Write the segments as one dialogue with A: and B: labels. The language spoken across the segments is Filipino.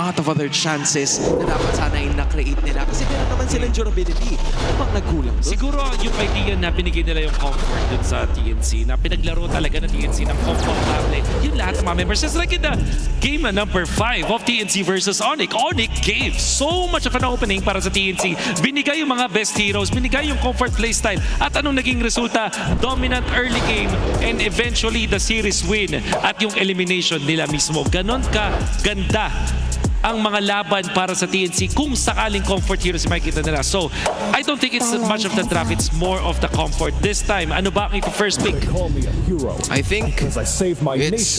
A: lot of other chances na dapat sana yung na-create nila. Kasi meron naman silang durability. Ano bang nagkulang doon?
B: Siguro yung idea na binigay nila yung comfort dun sa TNC, na pinaglaro talaga ng TNC ng comfortable. Yung lahat ng mga members, just like in the game number 5 of TNC versus Onyx. Onyx gave so much of an opening para sa TNC. Binigay yung mga best heroes, binigay yung comfort playstyle. At anong naging resulta? Dominant early game and eventually the series win at yung elimination nila mismo. Ganon ka ganda ang mga laban para sa TNC kung sakaling comfort hero si makikita nila. So, I don't think it's much of the draft. It's more of the comfort. This time, ano ba ang first pick?
A: I think it's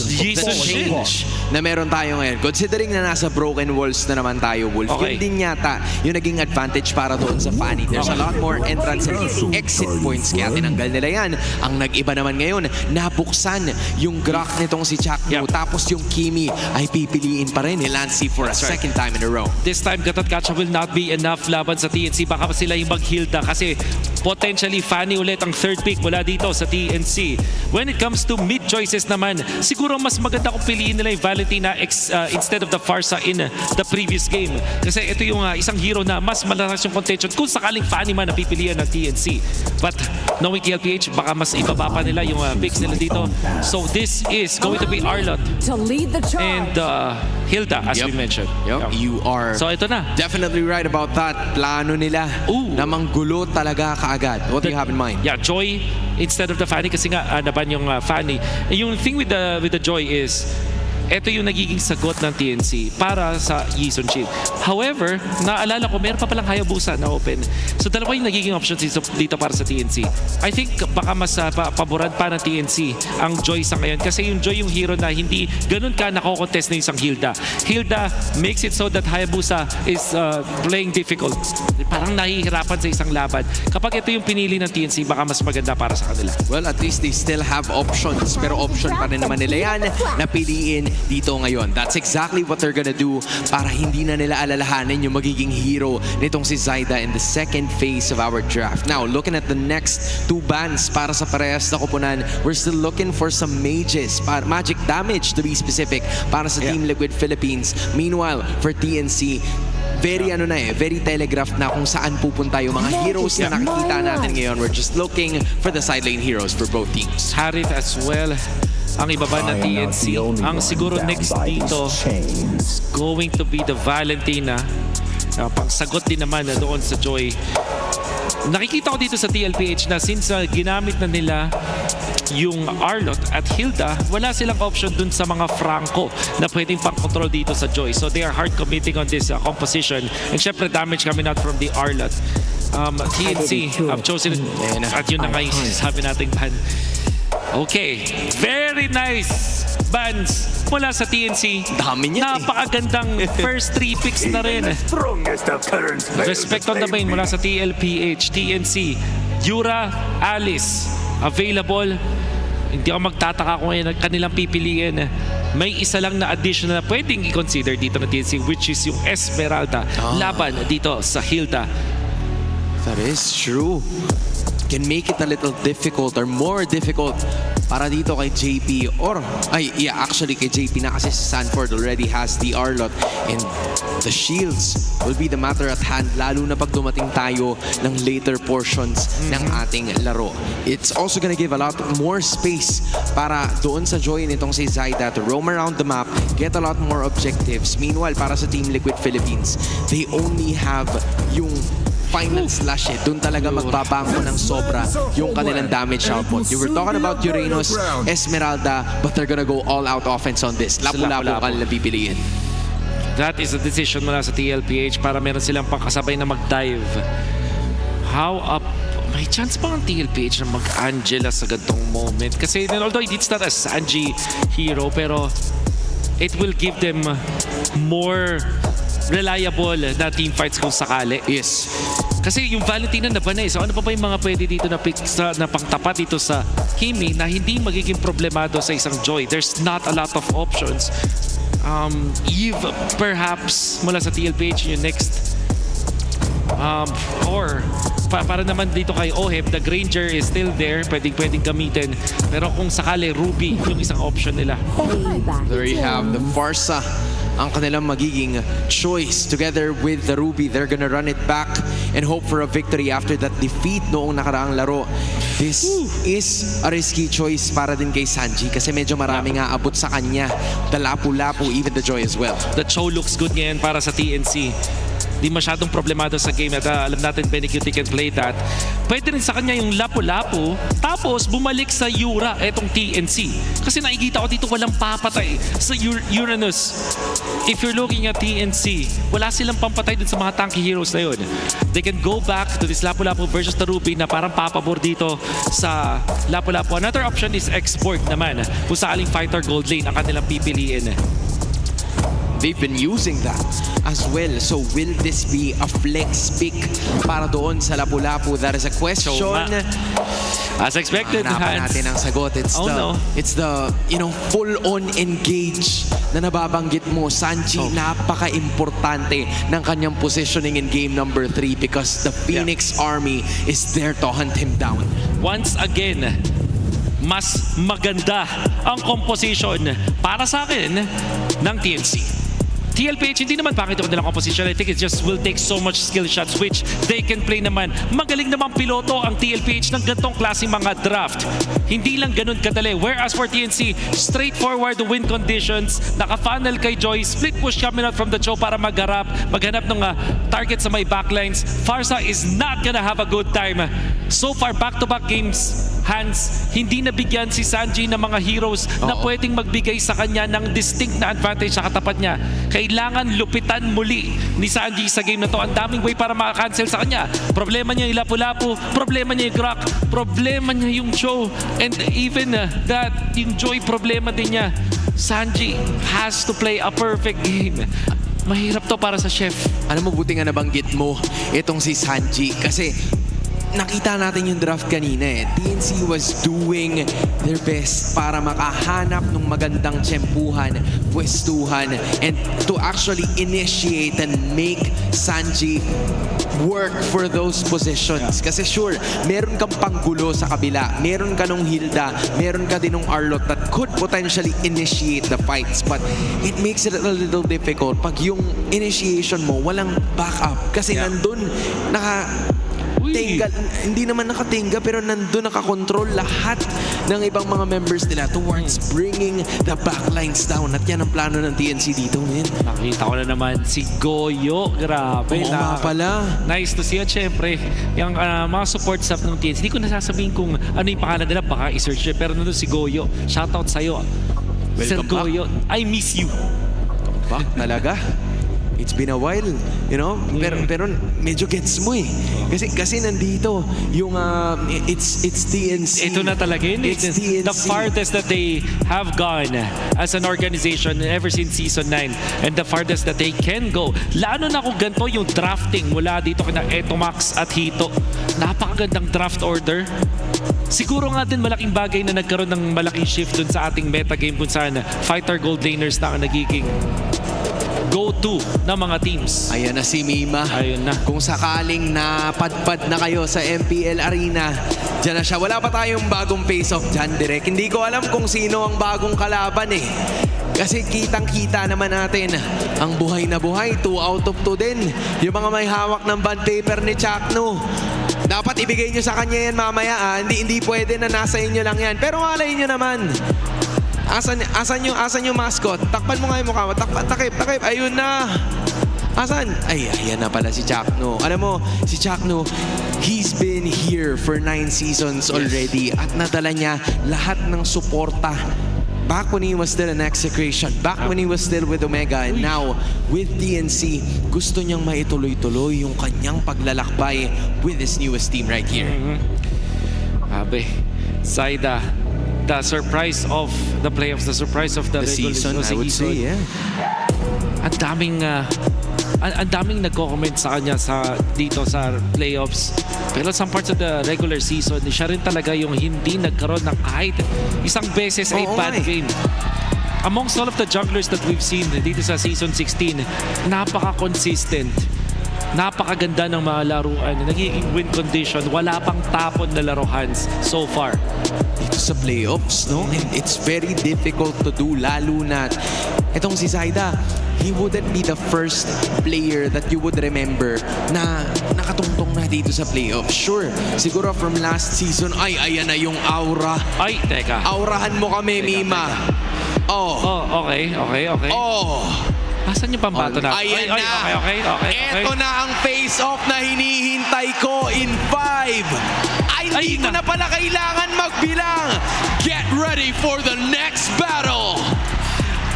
A: the change na meron tayo ngayon. Considering na nasa broken walls na naman tayo, Wolf,
B: Okay.
A: yun din yata yung naging advantage para doon sa Fanny. There's a lot more entrance and exit points, kaya tinanggal nila yan. Ang nag-iba naman ngayon, nabuksan yung Grok nitong si Chakmo, tapos yung Kimi ay pipiliin pa rin ni Lancy for a second time in a row.
B: This time, Gatot will not be enough laban sa TNC. Baka pa sila yung mag-Hilda kasi potentially Fanny ulit ang third pick mula dito sa TNC. When it comes to mid choices naman, siguro mas maganda kung piliin nila yung Valentina instead of the Pharsa in the previous game. Kasi ito yung isang hero na mas malakas yung contention kung sakaling Fanny man na pipilian ng TNC. But knowing TLPH, baka mas ibaba pa nila yung picks nila dito. So this is going to be Arlott
C: To lead the charge.
B: and Hilda, as we mentioned.
A: Yep. You are
B: So ito na.
A: definitely right about that. Plano nila na manggulo talaga kaagad. What do you have in mind?
B: Yeah, Joy instead of the Fanny kasi nga naban yung Fanny. Yung thing with the Joy is ito yung nagiging sagot ng TNC para sa Yi Sun-shin. However, naalala ko, meron pa palang Hayabusa na open. So dalawa yung nagiging options dito para sa TNC. I think baka mas paboran pa ng TNC ang Joy sa ngayon. Kasi yung Joy yung hero na hindi ganun ka nakokontest na isang Hilda. Hilda makes it so that Hayabusa is playing difficult. Parang nahihirapan sa isang laban. Kapag ito yung pinili ng TNC, baka mas maganda para sa kanila.
A: Well, at least they still have options. Pero option pa rin naman nila yan na piliin dito ngayon. That's exactly what they're gonna do para hindi na nila alalahanin yung magiging hero nitong si Zyda in the second phase of our draft. Now, looking at the next two bans para sa parehas na koponan, we're still looking for some mages, magic damage to be specific, para sa Team Liquid Philippines. Meanwhile, for TNC, very very telegraphed na kung saan pupunta yung mga heroes na nakikita natin ngayon. We're just looking for the side lane heroes for both teams.
B: Harith as well ang ibaba ng TNC. Ang siguro next dito going to be the Valentina. Pangsagot din naman na doon sa Joy. Nakikita ko dito sa TLPH na since ginamit na nila yung Arlott at Hilda, wala silang option dun sa mga Franco na pwedeng pang-control dito sa Joy. So they are hard committing on this composition. And syempre damage coming out from the Arlott. TNC have chosen it. At yun na nga yung sinasabi nating ban. Okay, very nice bans mula sa TNC.
A: Dami niyan.
B: Napakagandang first 3 picks na rin. Respect on the main mula sa TLPH, TNC, Yura, Alice, available. Hindi ako magtataka kung ngayon kanilang pipiliin. May isa lang na additional na pwedeng i-consider dito na TNC, which is yung Esmeralda. Laban dito sa Hilda.
A: That is true. Can make it a little difficult or more difficult para dito kay JP actually kay JP na kasi si Sanford already has the Arlott and the shields will be the matter at hand lalo na pag dumating tayo ng later portions ng ating laro. It's also gonna give a lot more space para doon sa Joy nitong si Zyda to roam around the map, get a lot more objectives. Meanwhile, para sa Team Liquid Philippines, they only have yung final slash doon talaga magbabango ng sobra yung kanilang damage output. You were talking about Uranus, Esmeralda, but they're gonna go all out offense on this. Lapu-lapu kanilang pipiliin.
B: That is a decision mula sa TLPH para meron silang pangkasabay na mag-dive. May chance pa ang TLPH na mag-Angela sa gantong moment. Kasi although it's not a Sanji hero, pero it will give them more reliable na team fights kung sakali.
A: Yes.
B: Kasi yung Valentina na banay. So ano pa yung mga pwede dito na pick na pangtapat dito sa Kimi na hindi magiging problemado sa isang Joy? There's not a lot of options. Eve perhaps mula sa TLPH yung next. Or para naman dito kay Oheb, the Granger is still there, pwedeng gamitin. Pero kung sakali, Ruby yung isang option nila.
A: There you have the Pharsa ang kanilang magiging choice. Together with the Ruby, they're gonna run it back and hope for a victory after that defeat noong nakaraang laro. This is a risky choice para din kay Sanji kasi medyo marami nga abot sa kanya. The Lapu-Lapu, even the Joy as well.
B: The show looks good ngayon para sa TNC. Di masyadong problemado sa game at alam natin Benecutie can play that. Pwede rin sa kanya yung Lapu-Lapu tapos bumalik sa Yura etong TNC. Kasi nakikita ko dito walang papatay sa Uranus. If you're looking at TNC, wala silang pampatay dun sa mga tanky heroes na yun. They can go back to this Lapu-Lapu versus the Ruby na parang papabor dito sa Lapu-Lapu. Another option is export naman kung saaling fighter gold lane ang kanilang pipiliin.
A: They've been using that as well. So will this be a flex pick para doon sa Lapu-Lapu? That is a question.
B: As expected,
A: Hanapan
B: Hans.
A: natin ang sagot. It's the full-on engage na nababanggit mo. Sanji, napaka-importante ng kanyang positioning in game number 3 because the Phoenix Army is there to hunt him down.
B: Once again, mas maganda ang composition para sa akin ng TNC. TLPH, hindi naman pangit yung kanilang composition. I think it just will take so much skill shots which they can play naman. Magaling namang piloto ang TLPH ng gantong klaseng mga draft. Hindi lang ganun kadali. Whereas for TNC, straightforward win conditions, naka-funnel kay Joy, split push coming out from the Cho para maghanap ng target sa may backlines. Farsa is not gonna have a good time. So far, back-to-back games, Hans, hindi nabigyan si Sanji ng mga heroes na pwedeng magbigay sa kanya ng distinct na advantage sa katapat niya. Kailangan lupitan muli ni Sanji sa game na to. Ang daming way para maka-cancel sa kanya. Problema niya yung Lapu-Lapu, problema niya yung Grok, problema niya yung Cho, and even that, yung Joy, problema din niya. Sanji has to play a perfect game. Mahirap to para sa chef.
A: Alam mo, buti nga nabanggit mo itong si Sanji kasi nakita natin yung draft kanina eh. TNC was doing their best para makahanap ng magandang tsempuhan, pwestuhan, and to actually initiate and make Sanji work for those positions. Kasi sure, meron kang panggulo sa kabila, meron ka nung Hilda, meron ka din nung Arlot that could potentially initiate the fights. But it makes it a little difficult pag yung initiation mo walang backup. Kasi nandun, Tinga, hindi naman nakatingga pero nandun nakakontrol lahat ng ibang mga members nila towards bringing the backlines down. At yan ang plano ng TNC dito, man.
B: Nakita ko na naman si Goyo. Grabe.
A: Oo nga pala.
B: Nice to see. At syempre, yung mga support staff ng TNC, hindi ko nasasabihin kung ano yung pangalan nila, baka i-search pero nandun si Goyo. Shoutout sa'yo. Sir Goyo, I miss you.
A: Back talaga. It's been a while, you know? Pero medyo gets mo eh. Kasi nandito yung it's TNC.
B: Ito na talaga yun.
A: It's TNC.
B: The farthest that they have gone as an organization ever since Season 9 and the farthest that they can go. Lalo na kung ganito yung drafting mula dito kina Etomax at Hito. Napakagandang draft order. Siguro nga din malaking bagay na nagkaroon ng malaking shift dun sa ating metagame kung saan fighter gold laners na ang nagiging go-to ng mga teams.
A: Ayan na si Mima.
B: Ayun na.
A: Kung sakaling napadpad na kayo sa MPL Arena, dyan na siya. Wala pa tayong bagong face-off dyan, direct. Hindi ko alam kung sino ang bagong kalaban eh. Kasi kitang-kita naman natin ang buhay na buhay. 2 out of 2 din. Yung mga may hawak ng bond paper ni Chakno. Dapat ibigay nyo sa kanya yan mamaya. Hindi pwede na nasa inyo lang yan. Pero malay nyo naman. Asan yung mascot? Takpan mo nga yung mukha mo. Takip. Ayun na. Asan? Ay, ayan na pala si Chakno. Alam mo, si Chakno, he's been here for 9 seasons already. At nadala niya lahat ng suporta. Back when he was still an execration, back when he was still with Omega, and now with TNC, gusto niyang maituloy-tuloy yung kanyang paglalakbay with his newest team right here.
B: Abe, Zaida, the surprise of the playoffs, the surprise of the
A: season, I would say, yeah.
B: Ang daming nagko-comment sa kanya dito sa playoffs. Pero some parts of the regular season, siya rin talaga yung hindi nagkaroon ng kahit isang beses ay bad game. Amongst all of the jugglers that we've seen dito sa season 16, napaka-consistent. Napakaganda ng mga laruan. Nagiging win condition. Wala pang tapon na laro, Hans, so far.
A: Dito sa playoffs, no? And it's very difficult to do, lalo na itong si Zaida. he wouldn't be the first player that you would remember na nakatungtong na dito sa playoff. Sure, siguro from last season, ay, ayan na yung aura.
B: Ay, teka.
A: Aurahan mo kami, Mima. Oh.
B: Oh, okay.
A: Oh.
B: Asan yung pambato na?
A: Ayan na.
B: Okay.
A: Ito na ang face-off na hinihintay ko in 5. Ay, hindi ko na pala kailangan magbilang. Get ready for the next battle.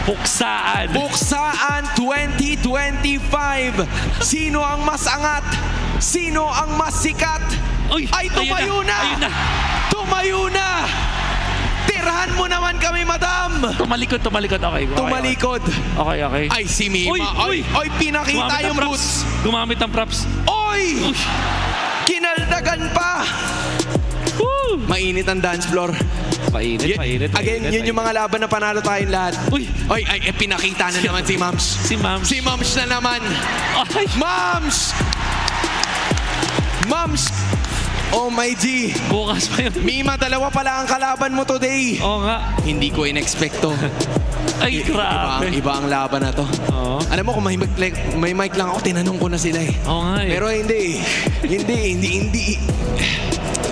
B: Buksaan.
A: Buksaan 2025. Sino ang mas angat? Sino ang mas sikat?
B: Uy,
A: Ay, tumayo na!
B: Ayun na.
A: Tumayo na! Tirahan mo naman kami, madam!
B: Tumalikod. Okay.
A: Tumalikod.
B: Okay.
A: Ay, si Mima.
B: Uy!
A: Ay, pinakita yung boots.
B: Gumamit ng props.
A: Oy! Kinaldagan pa!
B: Woo!
A: Mainit ang dance floor.
B: Mainit.
A: Again, yun yung mga laban na panalo tayong lahat.
B: Uy!
A: Ay, pinakita na naman si Mams.
B: Si Mams.
A: Si Mams na naman.
B: Ay!
A: Mams! Oh my G.
B: Bukas pa yun.
A: Mima, dalawa pala ang kalaban mo today.
B: Oo nga.
A: Hindi ko in-expect to.
B: Ay, grabe.
A: Iba ang laban na to.
B: Oo.
A: Alam mo, kung may mic lang ako, tinanong ko na sila eh.
B: Oo nga eh.
A: Pero hindi. Hindi.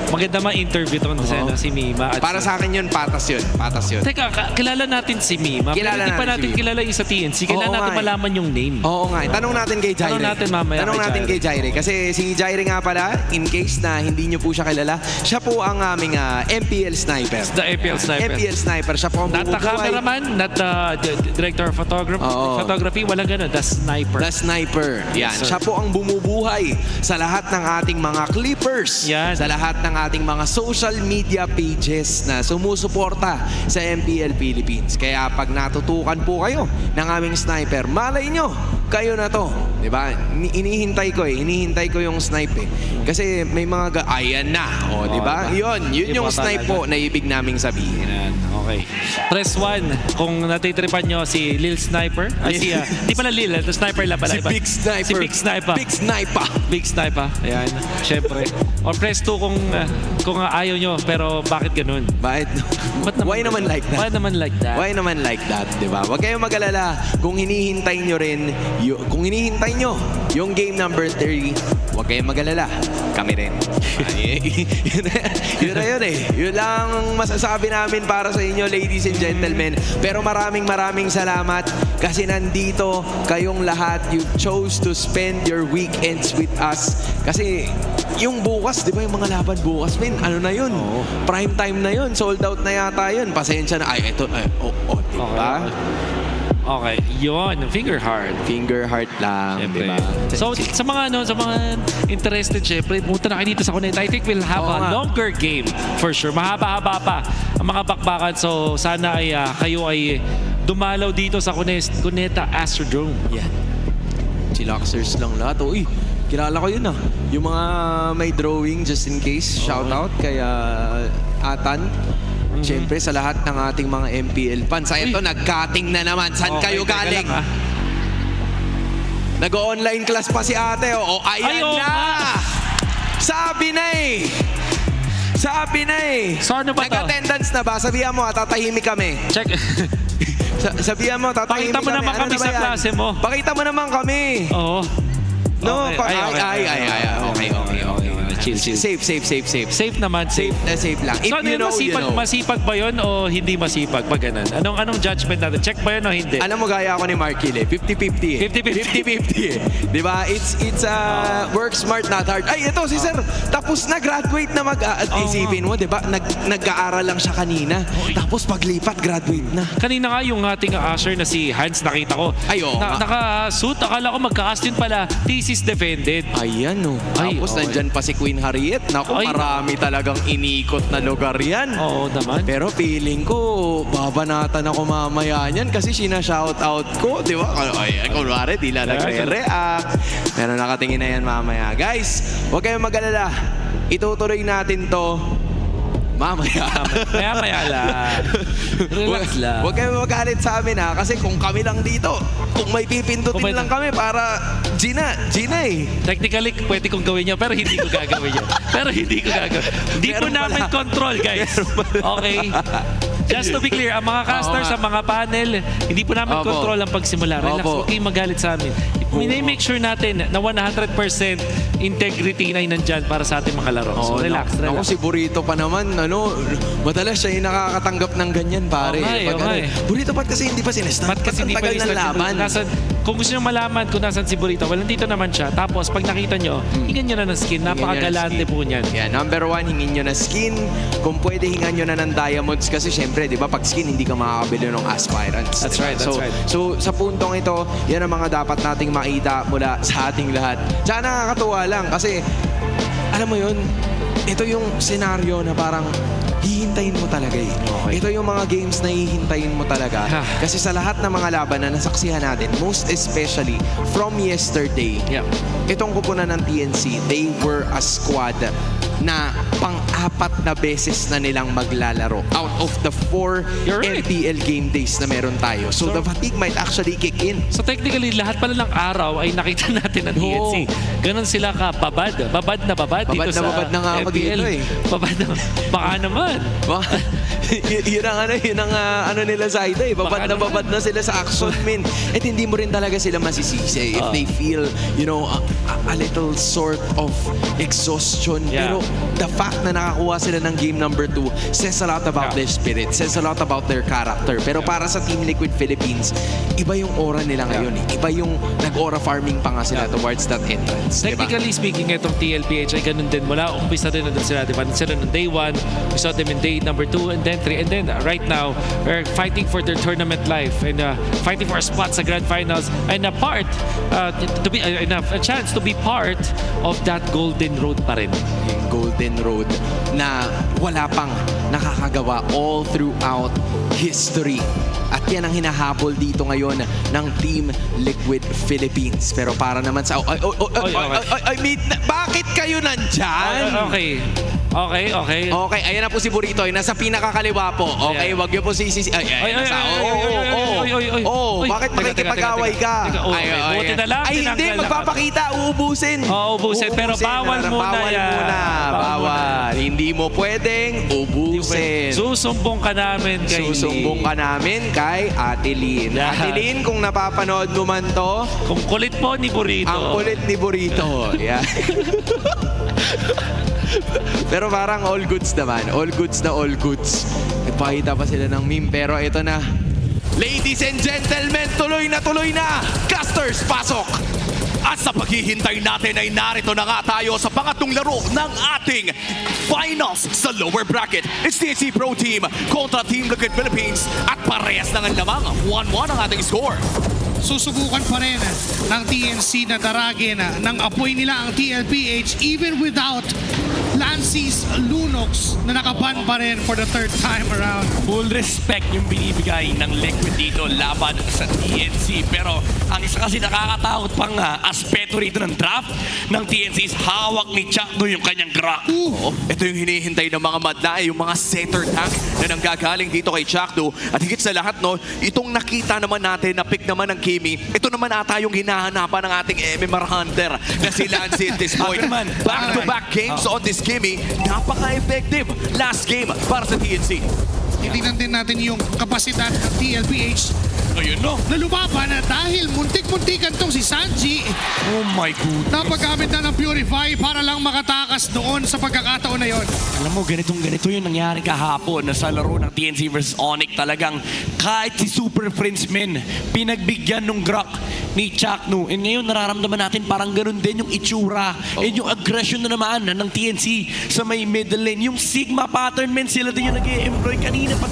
B: Maganda ma-interview to si Mima. At
A: Para sa akin yun, patas yun.
B: Teka, kilala natin si Mima.
A: Kilala
B: pero hindi pa
A: natin
B: natin
A: si Mima.
B: kilala yung sa TNC. Kailangan
A: Oo
B: natin
A: nga eh.
B: malaman yung name.
A: Oo nga. Tanong natin kay Jaire.
B: Tanong natin mamaya
A: Tanong
B: kay
A: natin kay Jaire. Kasi si Jaire nga pala, in case na hindi nyo po siya kilala, siya po ang aming MPL sniper.
B: The APL Sniper.
A: MPL sniper. Siya po ang
B: Not the
A: bumubuhay.
B: cameraman, not the director of
A: Oo.
B: photography. Walang ganun. The sniper.
A: The sniper. Yan.
B: Yes, sir.
A: Siya po ang bumubuhay sa lahat ng ating mga clippers.
B: Yan.
A: Sa lahat ng ating mga social media pages na sumusuporta sa MPL Philippines. Kaya pag natutukan po kayo ng aming sniper, malay nyo, kayo na to. Diba? Hinihintay ko yung snipe eh. Kasi may mga ayan na. O, diba? Yun yung
B: Iba
A: snipe
B: talaga.
A: po na ibig naming sabihin.
B: Yan, okay. Press 1 kung natitripan nyo si Lil Sniper. Di pala Lil, the Sniper lang pala.
A: Si
B: Iba.
A: Big Sniper.
B: Si Big Sniper. Big Sniper. Ayan, syempre. Or press 2 kung ayaw nyo, pero bakit ganun?
A: Bakit? Why naman like that?
B: Why naman like that?
A: Why naman like that, di ba? Huwag kayong mag-alala kung hinihintay nyo rin, kung hinihintay nyo yung game number 3, huwag kayong mag-alala. Kami rin. Yun na yun eh. Yun lang ang masasabi namin para sa inyo, ladies and gentlemen. Pero maraming salamat kasi nandito kayong lahat. You chose to spend your weekends with us. Kasi yung bukas, di ba yung mga laban bukas, men, ano na yun?
B: Oo.
A: Prime time na yun. Sold out na yata yun. Pasensya na. Ay, ito. Di ba?
B: Okay, yun. Finger heart.
A: Finger heart lang, di
B: Siyempre.
A: ba?
B: So sa mga interested, syempre, punta na kayo dito sa Cuneta. I think we'll have
A: Oo
B: a
A: nga.
B: longer game for sure. Mahaba-haba pa ang mga bakbakan. So sana ay kayo ay dumalaw dito sa Cuneta Astrodome.
A: Yan. Chillaxers lang lahat. Uy, kilala ko yun ah. Yung mga may drawing just in case. Shout out kay Atan. Siyempre sa lahat ng ating mga MPL fans. Ay, ito, nag-cutting na naman. Saan kayo
B: teka
A: galing?
B: lang,
A: Nag-online class pa si ate. O, ayan
B: Ay, oo
A: na!
B: nga.
A: Sabi na eh!
B: So, ano ba to?
A: Nag-attendance na ba? Sabihan mo, tatahimik kami.
B: Check.
A: Sabihan mo, tatahimik
B: Pakita mo naman
A: Ano
B: kami
A: na ba
B: sa
A: yan?
B: klase mo.
A: Pakita mo naman kami.
B: Oo.
A: No,
B: Okay.
A: Okay.
B: Chill.
A: Safe.
B: Safe naman.
A: Safe lang. If
B: So,
A: you know, you know.
B: masipag ba yun o hindi masipag pag ganun? Anong judgment natin? Check ba yun o hindi?
A: Alam mo, gaya ako ni Markil eh. 50-50 eh.
B: 50-50
A: eh. Di ba? It's work smart, not hard. Ay, ito si sir. Tapos na, graduate na isipin mo, di ba? Nag-aaral lang siya kanina. Tapos paglipat, graduate na.
B: Kanina nga yung ating usher na si Hans, nakita ko.
A: Ay, oo nga.
B: Naka-suit. Akala ko magka-cast yun pala. Thesis defended.
A: Ayan, no.
B: Ay,
A: Tapos
B: okay.
A: nandyan pa si Queen Harriet. Naku,
B: Ay,
A: marami talagang inikot na lugar yan.
B: Oo naman.
A: Pero feeling ko, babanatan ako mamaya niyan kasi sina-shoutout ko, di ba? Ay, kunwari, di lang nagre-react. Pero nakatingin na yan mamaya. Guys, huwag kayong mag-alala. Itutuloy natin to mamaya.
B: Maya lang. Relax lang.
A: Huwag kayong magalit sa amin ha. Kasi kung kami lang dito, kung may pipindutin lang kami para Gina eh.
B: Technically, pwede kong gawin yun, pero hindi ko gagawin yun. Hindi ko
A: Meron
B: namin
A: pala.
B: control, guys. Okay? Just to be clear, ang mga casters,
A: nga.
B: ang mga panel, hindi po namin
A: Opo.
B: control ang pagsimula. Relax,
A: Opo.
B: huwag kayong magalit sa amin. Make sure natin na 100% integrity na nandyan para sa ating mga laro. So relax,
A: Ako
B: relax.
A: si Burrito pa naman, madalas siya yung nakakatanggap ng ganyan, pare.
B: Oo nga eh, oo nga eh.
A: Burrito, ba't kasi hindi pa sinestart?
B: Ba't kasi hindi pa
A: tagal ng
B: i-start yung
A: laban?
B: kung gusto nyo malaman kung nasan si Burrito, well, nandito naman siya. Tapos, pag nakita nyo, hingan nyo na ng skin. Napakagalante po niyan.
A: Yeah, number 1, hingin nyo na skin. Kung pwede, hingan nyo na ng diamonds. Kasi syempre, di ba, pag skin, hindi ka makakabili ng aspirants.
B: That's
A: diba?
B: right, that's right.
A: So, sa puntong ito, yan ang mga dapat nating makita mula sa ating lahat. Tsaka nakakatuwa lang kasi, alam mo yun, ito yung senaryo na parang hihintayin mo talaga eh.
B: Okay.
A: Ito yung mga games na hihintayin mo talaga. Kasi sa lahat ng mga laban na nasaksihan natin, most especially from yesterday,
B: Yeah.
A: itong kupunan ng TNC, they were a squad na pang-apat na beses na nilang maglalaro out of the 4
B: You're right.
A: LPL game days na meron tayo. So, the fatigue might actually kick in.
B: So technically, lahat pala ng araw ay nakita natin ng TNC. Ganon sila ka, babad. Babad na babad dito
A: Babad na
B: sa
A: babad na nga ako
B: FPL.
A: dito eh.
B: Babad na. Baka naman.
A: yun ang ano nila sa ida eh.
B: Baka
A: Babad na sila sa action, min. At hindi mo rin talaga sila masisisi if they feel, a little sort of exhaustion.
B: Yeah.
A: Pero the fact na nakakuha sila ng game number 2 says a lot about their spirit, says a lot about their character. Pero para sa Team Liquid Philippines, iba yung aura nila ngayon eh. Iba yung nag-aura farming pa nga sila towards that entrance. Diba?
B: Technically speaking, itong TLPH ay ganun din. Mula umpisa din nandun sila. Diba? Sila ng day 1, we saw them in day number 2, and then 3. And then right now, we're fighting for their tournament life and fighting for a spot sa Grand Finals and a chance to be part of that golden road pa rin.
A: Yung Golden Road na wala pang nakakagawa all throughout history. At yan ang hinahabol dito ngayon ng Team Liquid Philippines. Pero para naman sa... Bakit kayo nandyan?
B: Okay.
A: Okay, ayan na po si Burrito. Nasa pinakakaliwa po. Okay, wag niyo po sisisi... Bakit makikipag-away ka?
B: Buti na lang.
A: Ay, hindi. Magpapakita. Uubusin.
B: Uubusin. Pero bawal muna yan.
A: Bawal. Hindi mo pwedeng ubusin.
B: Susumbong ka namin kay
A: Susumbong ka namin kay Ate Lynn.
B: Yeah.
A: Ate Lynn, kung napapanood mo man to,
B: Kung kulit po ni Burrito.
A: ang kulit ni Burrito. Yeah. Pero parang all goods naman. All goods na all goods. Nagpakita pa sila ng meme. Pero ito na. Ladies and gentlemen, tuloy na! Casters, pasok!
C: At sa paghihintay natin ay narito na nga tayo sa pangatlong laro ng ating finals sa lower bracket. It's TNC Pro Team kontra Team Liquid Philippines at parehas na nga lamang 1-1 ang ating score.
D: Susubukan pa rin ng TNC na daragin ng apoy nila ang TLPH even without Lancy's Lunox na nakaban pa rin for the third time around.
C: Full respect yung binibigay ng Liquid dito laban sa TNC. Pero ang isa kasi nakakatakot pang aspeto rito ng draft ng TNC is hawak ni Chakno yung kanyang Grok. Ito yung hinihintay ng mga madla, yung mga setter tank na nanggagaling dito kay Chakno. At higit sa lahat, itong nakita naman natin na pick naman ng Kimi, ito naman ata yung hinahanapan ng ating MMR Hunter na si Lancy at this point. Back-to-back games on this Kimi, napaka-effective. Last game para sa TNC.
D: Titignan din natin yung kapasidad ng TLPH
C: Ngayon no.
D: na lumaban dahil muntik-muntikan tong si Sanji.
C: Oh my God.
D: Napagamit na ng Purify para lang makatakas doon sa pagkakataon na yon.
C: Alam mo, ganito yung nangyari kahapon na sa laro ng TNC versus Onyx. Talagang kahit si Super Prince Men, pinagbigyan ng Grok ni Chakno. And ngayon, nararamdaman natin parang ganun din yung itsura and yung aggression na naman ng TNC sa may middle lane. Yung Sigma pattern, men, sila din yung nag-i-employ kanina pa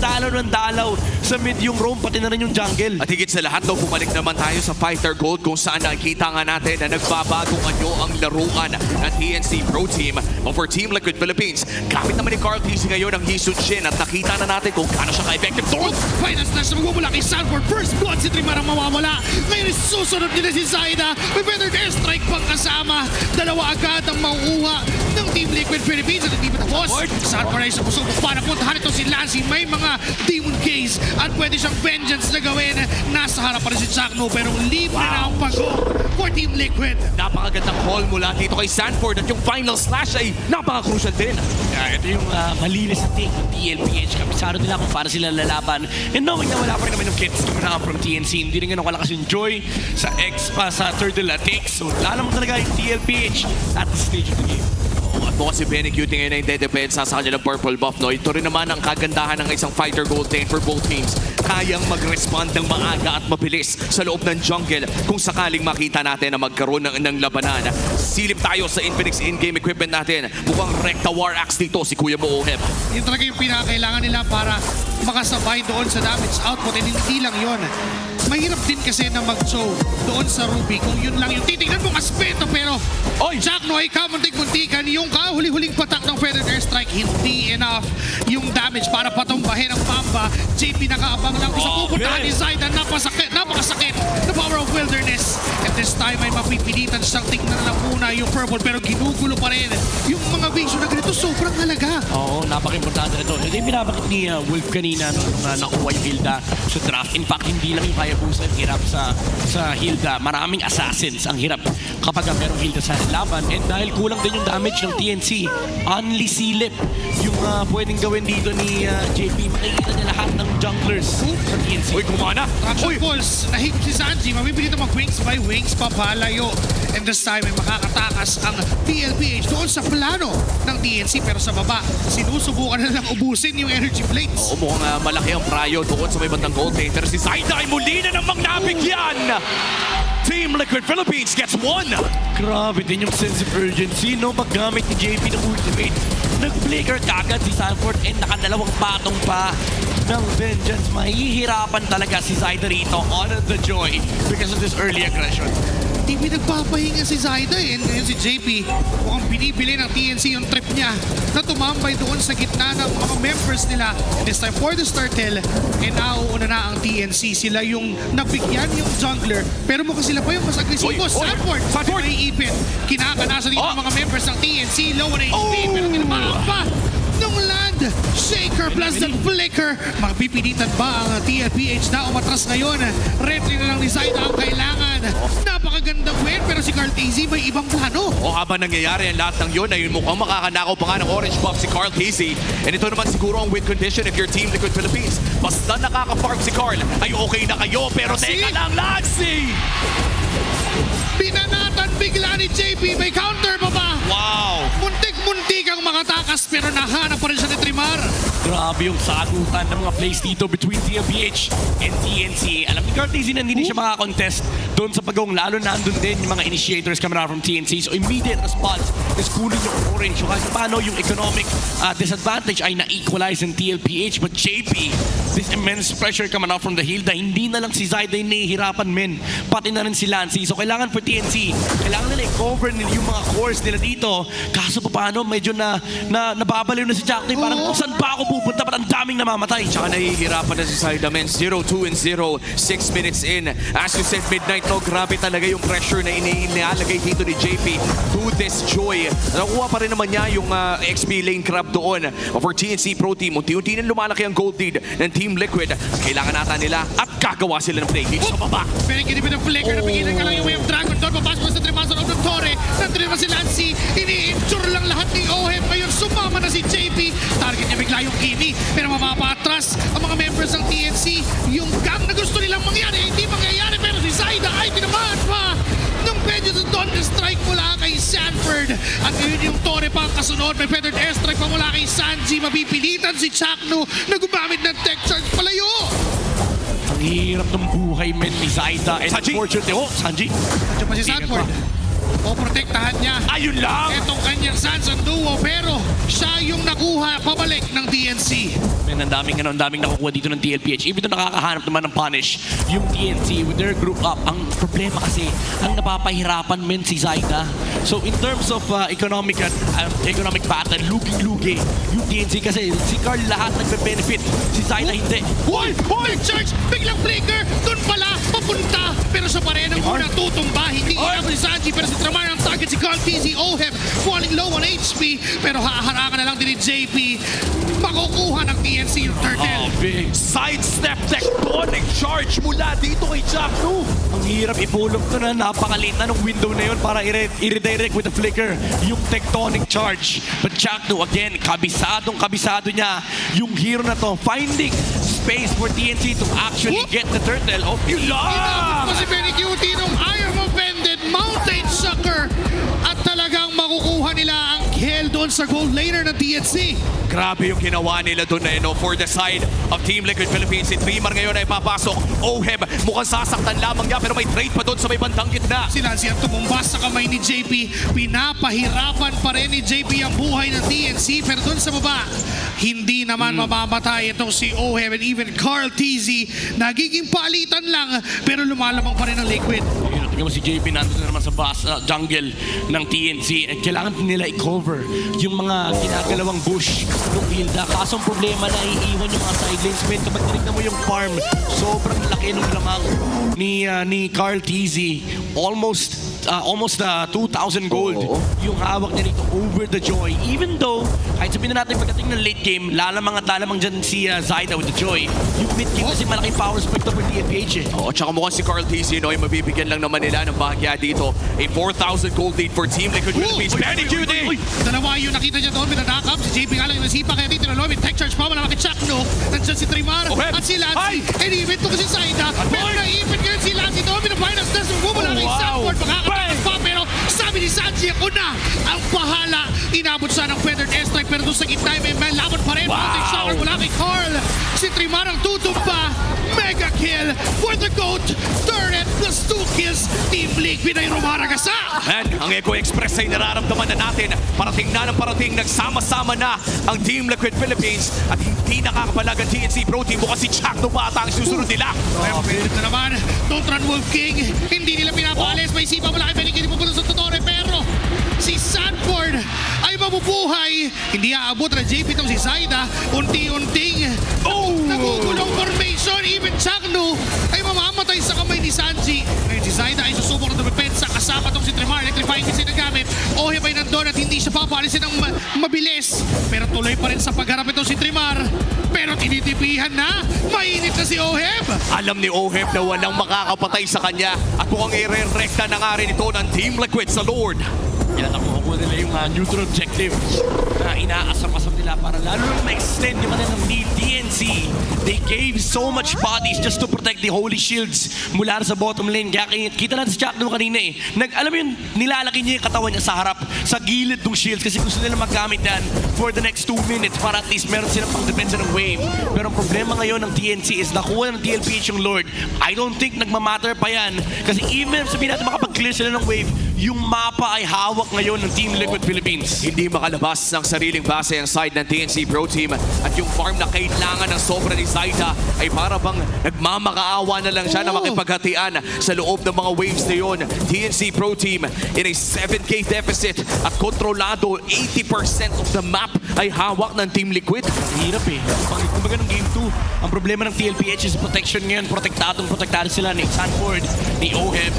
C: dalaw sa mid yung roam, pati na rin yung jungle. At higit sa lahat, bumalik naman tayo sa Fighter Gold kung saan nakikita nga natin na nagbabagong anyo ang laruan ng TNC Pro Team over Team Liquid Philippines. Gamit naman ni Carl TC ngayon ang Hisun Shin at nakita na natin kung gaano siya ka-effective doon.
D: Final slash na magmumula kay Sanford. First blood si Trimar ang mawawala. Ngayon is sinusunod nila si Zaida. May better airstrike pang kasama. Dalawa agad ang mauuha ng Team Liquid Philippines at hindi pa tapos. Sanford ay sumusubok pa. Napuntahan ito si Lancy. May mga Demon Case at pwede siyang vengeance na gawin. Nasa harap pa rin si Chakno pero libre na ang pag-go for Team Liquid.
E: Napakagandang call mula dito kay Sanford at yung final slash ay napaka-crucial din.
C: Ito yung malinis na take ng TLPH. Kapisado nila kung paano sila lalaban. And knowing na wala pa rin naman yung kids na from TNC. Hindi rin ganun kalakas yung Joy sa X pa sa Turtle takes. So lalo mo talaga yung TLPH at the stage of the game.
E: At bukas si Benny Cutie ngayon ay dedepensa sa kanya ng purple buff. No? Ito rin naman ang kagandahan ng isang fighter gold lane for both teams. Kayang mag-respond ng maaga at mabilis sa loob ng jungle kung sakaling makita natin na magkaroon ng labanan. Silip tayo sa Infinix in-game equipment natin. Mukhang Recta War Axe dito si Kuya Moohem.
D: Yun talaga yung pinakailangan nila para makasabay doon sa damage output. And hindi lang yun. Mahirap din kasi na mag-show doon sa Ruby kung yun lang yung titignan mong aspeto. Pero Chakno ay kamuntik-muntikan. Yung kahuli-huling patak ng Feather Airstrike, hindi enough yung damage para patumbahin ang Mamba. JP nakaabang lang sa pupuntahan ni Zaida. Napakasakit na Power of Wilderness. At this time ay mapipilitan siyang tignan na muna yung purple pero ginugulo pa rin yung mga vision na ganito. Sobrang halaga.
C: Oo, napaka-importante ito. Ito yung binabakit ni Wolf kanina nung nakuha yung Hilda sa draft. In fact, hindi lang yung Hayabusa ang hirap sa Hilda. Maraming assassins ang hirap kapag merong Hilda sa laban. And dahil kulang din yung damage ng TNC, only silip yung pwedeng gawin dito ni JP. Makikita niya lahat ng junglers sa TNC.
E: Uy, kumana!
D: Traction pulse, nahigop si Sanji, mabibili na mag-wings by wings, papalayo. And this time ay makakatakas ang TLPH doon sa plano ng TNC pero sa baba, sinusubukan na lang ubusin yung energy blades.
E: Oo, mukhang malaki ang prayo doon sa may bandang gold lane. Pero si Zaida ay muli na namang nabigyan! Team Liquid Philippines gets one!
C: Grabe din yung sense of urgency, no? Paggamit ni JP ng ultimate, nag-flicker kagad si Sanford and nakadalawang patong pa ng vengeance. Mahihirapan talaga si Zaida rito on the Joy because of this early aggression.
D: Hindi nagpapahinga si Zaida and ngayon si JP mukhang binibili ng TNC yung trip niya na tumambay doon sa gitna ng mga members nila. This time for the Startel and nauuna na ang TNC. Sila yung nabigyan yung jungler pero mukhang sila pa yung mas agresibo. Sanford may ipin. Kinakanasan dito ang mga members ng TNC. Low on HP pero tinamaan pa nung land shaker plus that flicker. Magpipilitan ba ang TLPH na umatras ngayon? Retry na lang ni Zaida ang kailangan. Napakagandang win pero si Carl TZ may ibang plano.
E: O habang nangyayari ang lahat ng yun ay mukhang makakanakaw pa nga ng orange buff si Carl Casey. And ito naman siguro ang win condition if your Team Liquid Philippines. Basta nakaka-farm si Carl ay okay na kayo. Pero teka lang, Laxi!
D: Pinanatan bigla ni JP. May counter pa ba?
E: Wow!
D: Muntik-muntik ang makatakas pero nahanap pa rin siya ni Trimar.
C: Grabe yung sagutan ng mga plays dito between TLPH and TNC. Alam ni Cartesian na hindi siya makakontest doon sa pagawang lalo na andun din yung mga initiators coming out from TNC. So immediate response is kunin yung orange. So kahit paano yung economic disadvantage ay na-equalize ng TLPH. But JP, this immense pressure coming out from the Hilda, hindi na lang si Zaida yung nahihirapan men. Pati na rin si Lancy. So kailangan for TNC, kailangan nila i-cover nila yung mga cores nila dito. Kaso pa paano, medyo nababaliw na si Jack. Parang saan pa ako pupunta? Ba't ang daming namamatay?
E: Tsaka nahihirapan na si Zaida men. 0-2 and 0, 6 minutes in. As you said, Midnight, no, grabe talaga yung pressure na inialagay dito ni JP to this Joy. Nakuha pa rin naman niya yung XP lane crab doon for TNC Pro Team. Unti-unti na lumalaki ang gold lead ng Team Liquid. Kailangan nata nila at gagawa sila ng play dito sa baba.
D: Pero kinipin ng flicker na pigilan ka lang yung Wave Dragon doon. Papasok sa Tremasa loob ng Torre. Nandun naman si Lancy. Ini-injure lang lahat ni Ohem. Ngayon sumama na si JP. Target niya bigla yung Kimi. Pero mapapatras ang mga members ng TNC. Yung gang na gusto nilang mangyari, hindi mangyayari. Pero si Zaida ay tinamaan pa ng Vengeance of Dawn strike mula kay Sanford. At ngayon yung Torre pa ang kasunod. May feathered airstrike pa mula kay Sanji. Mapipilitan si Chakno na gumamit ng tech charge palayo.
C: Ang hirap ng buhay men ni Zaida. And
E: Sanji!
C: unfortunately, Sanji.
D: Diyan pa si Sanford. poprotektahan niya
E: Ayun lang!
D: etong kanyang Sansan duo, pero siya yung nakuha pabalik ng TNC.
C: Man, ang daming nakukuha dito ng TLPH. Even though nakakahanap naman ng punish yung TNC with their group up. Ang problema kasi, ang napapahirapan men si Zaida. So in terms of economic battle, lugi-lugi yung TNC kasi si Carl lahat nagbe-benefit. Si Zaida hindi.
D: Hoy! Big charge! Biglang flicker! Doon pala! Papunta! Pero siya pa rin ang unang tutumba. Hindi inabot si Sanji, pero si Tramar ang target. Si Carl TZ, Oheb falling low on HP. Pero haharangan na lang din ni JP. Makukuha ng TNC yung turtle.
C: Big.
E: Sidestep tectonic charge mula dito kay Chaknu.
C: Ang hirap ipulog to na napakaliit na ng window na yun para i-redirect with the flicker yung tectonic charge. But Chaknu again, kabisado niya yung hero na to, finding space for TNC to actually
D: Whoop!
C: get the turtle. Oh,
D: Inabot pa si Benny Cutie nung Iron Offended Mountain Sucker. At talagang makukuha nila ang kill doon sa gold laner ng TNC.
E: Grabe yung ginawa nila doon na for the side of Team Liquid Philippines. Si Trimar ngayon ay papasok. Oheb, mukhang sasaktan lamang niya pero may trade pa doon sa may bandang gitna.
D: Si Nancy ang tumumbas sa kamay ni JP. Pinapahirapan pa rin ni JP ang buhay ng TNC. Pero doon sa baba, hindi naman mamamatay itong si Oheb and even Carl TZ. Nagiging palitan lang pero lumalamang pa rin ang Liquid.
C: tingnan mo si JP nandun na naman sa jungle ng TNC. At kailangan nila i-cover yung mga ginagalawang bush ng Hilda. Kaso ang problema na iiwan yung mga side lanes. Men, kapag tinignan mo yung farm, sobrang laki ng lamang ni Carl TZ. Almost 2,000 gold yung hawak niya dito over the Joy. Even though, kahit sabihin na natin pagdating ng late game, lalamang dyan si Zaida with the Joy. Yung mid game kasi malaking power spike to for DNPH eh.
E: Oo, tsaka mukhang si Carl TZ, no, ay mabibigyan lang naman nila ng bahagya dito. A 4,000 gold lead for Team Liquid Philippines. Benny Cutie!
D: Dalawa yung nakita niya doon, pinadakap. Si JP nga lang yung nasipa, kaya dito na Lovin. Tech charge pa, malaki Chakno. Nandiyan si Trimar at si Lancy. And even to si Zaida. Pero naipit ngayon si Lancy doon. Pinafinals na sa wumula kay Sanford. Makakatakas pa, pero sabi ni Sanji, ako na ang bahala. Inabot siya ng feathered airstrike, pero doon sa gitna may laban pa rin. Mounting shower mula kay Carl. Si Trimar ang tutumba. Mega kill for the GOAT. Turret plus 2 kills. Team Liquid ay rumaragasa.
E: And ang Echo Express ay nararamdaman na natin. Parating na ng parating, nagsama-sama na ang Team Liquid Philippines at hindi nakakapalag ang TNC Pro Team. Bukas si Chakno pa ang susunod nila.
D: Pero pilit na naman, Totran Wolf King, hindi nila pinapaalis. May sipa mula kay Benikini pupunta sa Totore, pero si Sanford ay mabubuhay. Hindi aabot na JP itong si Zaida. Unti-unting nagugulong formation. Even Chakno ay mamamatay sa kamay ni Sanji. Ngayon si Zaida ay susubok na dumipensa. Kasama itong si Trimar. Electrifying kasi nagamit. Oheb ay nandun at hindi siya papaalisin ng mabilis. Pero tuloy pa rin sa pagharap itong si Trimar. Pero tinitipihan na. Mainit na si Oheb.
E: Alam ni Oheb na walang makakapatay sa kanya at mukhang i-re-recta na nga rin ito ng Team Liquid sa Lord.
C: Nakuha nila yung neutral objective na inaasam-asam nila para lalo lang ma-extend yung mga ng DNC. They gave so much bodies just to protect the holy shields mula sa bottom lane. Kaya kita natin si Chakno kanina eh. Alam mo yun, nilalaki niya yung katawan niya sa harap, sa gilid ng shields kasi gusto nila magamit yan for the next 2 minutes para at least meron silang pang-depensa ng wave. Pero ang problema ngayon ng TNC is nakuha ng TLPH yung Lord. I don't think nagmamatter pa yan kasi even sabihin natin makapag-clear sila ng wave, yung mapa ay hawak ngayon ng Team Liquid Philippines.
E: Hindi makalabas ng sariling base ang side ng TNC Pro Team at yung farm na kailangan ng sobra ni Zaida ay para bang nagmamakaawa na lang siya na makipaghatian sa loob ng mga waves na yun. TNC Pro Team in a 7k deficit at kontrolado 80% of the map ay hawak ng Team Liquid.
C: Hirap eh. Kumbaga ng Game 2, ang problema ng TLPH is protection ngayon. Protektado sila ni Sanford, ni Oheb.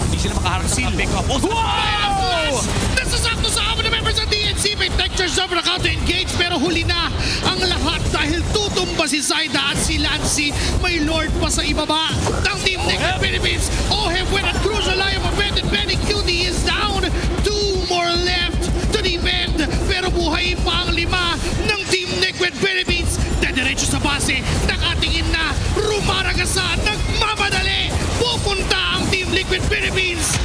C: Hindi sila makaharap sa pick-up.
D: Wow! Nasasakto sa amin na members ng DNC. May textures over na counter-engage pero huli na ang lahat dahil tutumba si Zaida at si Lancy. May Lord pa sa ibaba ng Team Liquid Philippines. Oheb with a crucial line of event and Benny Cutie is down. 2 more left to defend. Pero buhay pa ang 5 ng Team Liquid Philippines. Dediretso sa base. Nakatingin na. Rumaragasa. Nagmamadali. Pupunta ang Team Liquid Philippines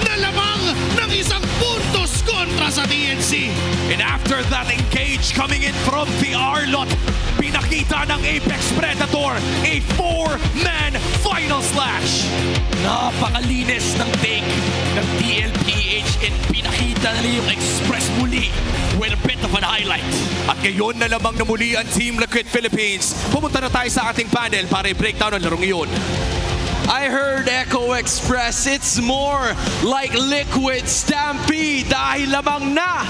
D: na lamang ng 1 puntos kontra sa TNC.
E: And after that engage coming in from the Arlot, pinakita ng Apex Predator a 4-man final slash.
C: Napakalinis ng take ng TLPH Kita na yung Express muli with a bit of an highlight.
E: At ngayon na lamang na muli ang Team Liquid Philippines. Pumunta na tayo sa ating panel para i-breakdown ang larong iyon.
A: I heard Echo Express. It's more like Liquid Stampede dahil lamang na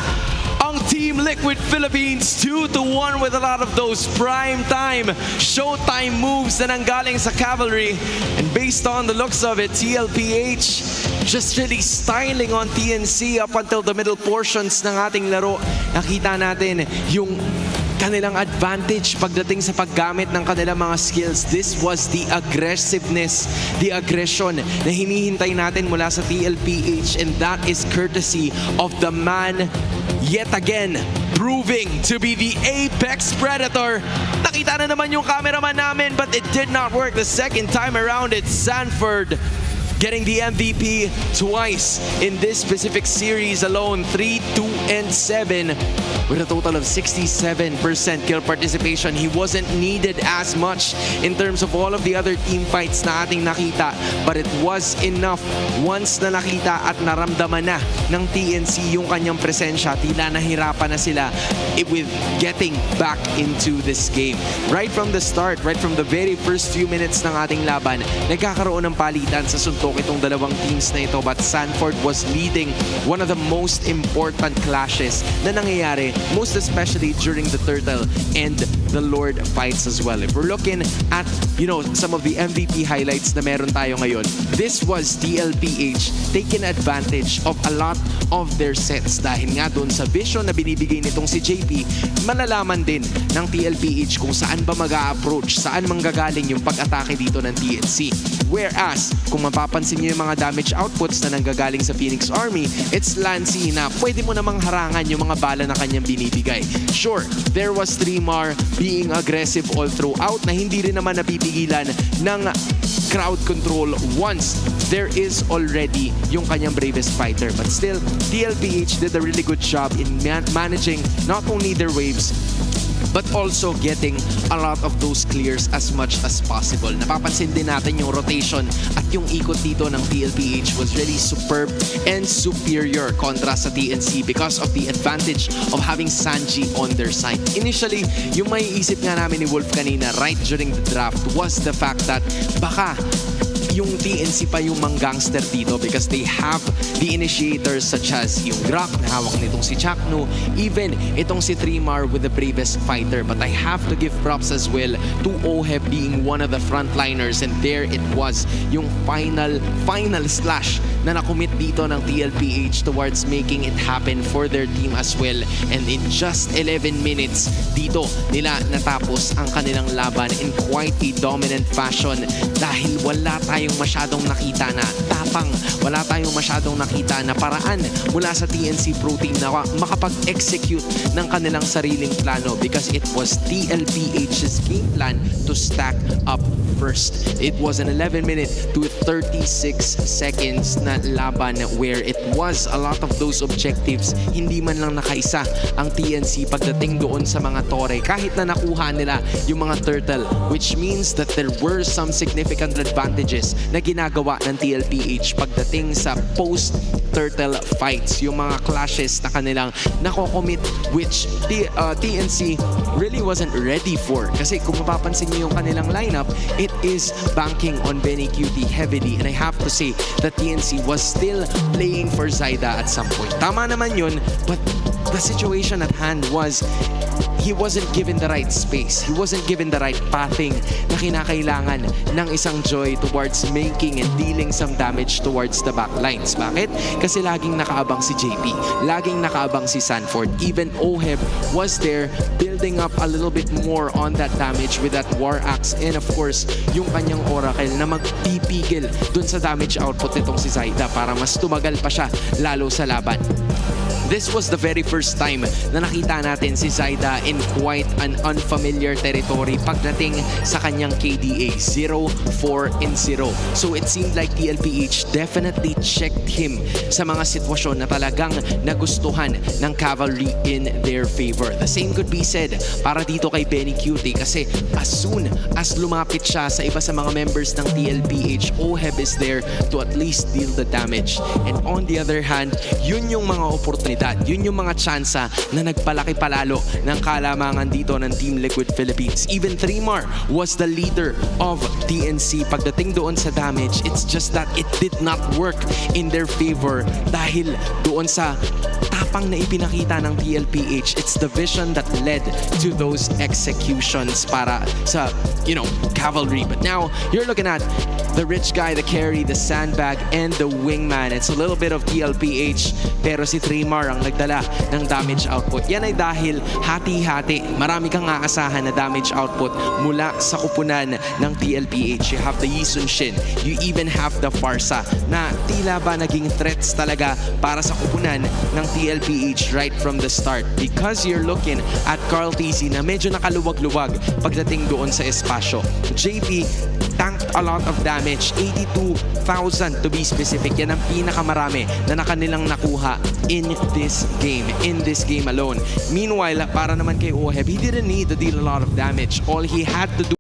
A: ang Team Liquid Philippines 2-1 with a lot of those prime time, showtime moves na nanggaling sa Cavalry. And based on the looks of it, TLPH just really styling on TNC up until the middle portions ng ating laro. Nakita natin yung kanilang advantage pagdating sa paggamit ng kanilang mga skills. This was the aggressiveness, the aggression na hinihintay natin mula sa TLPH, and that is courtesy of the man yet again proving to be the apex predator. Nakita na naman yung cameraman namin, but it did not work the second time around. It's Sanford getting the MVP twice in this specific series alone. 3, 2, and 7 with a total of 67% kill participation. He wasn't needed as much in terms of all of the other team fights na ating nakita, but it was enough once na nakita at naramdaman na ng TNC yung kanyang presensya. Tila nahirapan na sila with getting back into this game. Right from the start, right from the very first few minutes ng ating laban, nagkakaroon ng palitan sa suntok itong dalawang teams na ito, but Sanford was leading one of the most important clashes na nangyayari, most especially during the Turtle and the Lord fights as well. If we're looking at, some of the MVP highlights na meron tayo ngayon, this was TLPH taking advantage of a lot of their sets. Dahil nga doon sa vision na binibigay nitong si JP, malalaman din ng TLPH kung saan ba mag-a-approach, saan manggagaling yung pag-atake dito ng TNC. Whereas, kung mapapansin niyo yung mga damage outputs na nanggagaling sa Phoenix Army, it's Lancy na pwede mo namang harangan yung mga bala na kanyang binibigay. Sure, there was Trimar being aggressive all throughout na hindi rin naman napipigilan ng crowd control once there is already yung kanyang bravest fighter. But still, TLPH did a really good job in managing not only their waves, but also getting a lot of those clears as much as possible. Napapansin din natin yung rotation at yung ikot dito ng TLPH was really superb and superior kontra sa TNC because of the advantage of having Sanji on their side. Initially, yung may isip nga namin ni Wolf kanina right during the draft was the fact that baka yung TNC pa yung mang-gangster dito because they have the initiators such as yung Grak na hawak nitong si Chakno, even itong si Trimar with the bravest fighter. But I have to give props as well to Oheb being one of the frontliners, and there it was, yung final slash na nakumit dito ng TLPH towards making it happen for their team as well. And in just 11 minutes, dito nila natapos ang kanilang laban in quite a dominant fashion dahil wala tayong masyadong nakita na tapang, wala tayong masyadong nakita na paraan mula sa TNC Pro Team na makapag-execute ng kanilang sariling plano because it was TLPH's game plan to stack up first. It was an 11-minute to 36 seconds na laban where it was a lot of those objectives. Hindi man lang nakaisa ang TNC pagdating doon sa mga tore kahit na nakuha nila yung mga turtle, which means that there were some significant advantages na ginagawa ng TLPH pagdating sa post-turtle fights. Yung mga clashes na kanilang nakocommit which TNC really wasn't ready for. Kasi kung mapapansin niyo yung kanilang lineup, it is banking on Benny Cutie heavily, and I have to say that TNC was still playing for Zaida at some point. Tama naman yun, but the situation at hand was he wasn't given the right space. He wasn't given the right pathing na kinakailangan ng isang Joy towards making and dealing some damage towards the backlines. Bakit? Kasi laging nakaabang si JP. Laging nakaabang si Sanford. Even Oheb was there building up a little bit more on that damage with that War Axe, and of course, yung kanyang Oracle na magpipigil dun sa damage output nitong si Zaida para mas tumagal pa siya lalo sa laban. this was the very first time na nakita natin si Zaida in quite an unfamiliar territory pagdating sa kanyang KDA, 0-4-0. So it seemed like TLPH definitely checked him sa mga sitwasyon na talagang nagustuhan ng Cavalry in their favor. The same could be said para dito kay Benny Cutie kasi as soon as lumapit siya sa iba sa mga members ng TLPH, OHEB is there to at least deal the damage. And on the other hand, yun yung mga oportunidad, yun yung mga tsansa na nagpalaki palalo ng kalamangan dito ng Team Liquid Philippines. Even Trimar was the leader of TNC pagdating doon sa damage. It's just that it did not work in their favor dahil doon sa tapang na ipinakita ng TLPH. It's the vision that led to those executions para sa, Cavalry. But now, you're looking at the rich guy, the carry, the sandbag, and the wingman. It's a little bit of TLPH, pero si Trimar ang nagdala ng damage output. Yan ay dahil hati-hati. Marami kang aasahan na damage output mula sa kupunan ng TLPH. You have the Yi Sun Shin. You even have the Farsa na tila ba naging threats talaga para sa kupunan ng TLPH right from the start. Because you're looking at Carl TZ na medyo nakaluwag-luwag pagdating doon sa espasyo. JP tanked a lot of damage, 82,000 to be specific. Yan ang pinakamarami na nakanilang nakuha in this game alone. Meanwhile, para naman kay OHEB, he didn't need to deal a lot of damage. All he had to do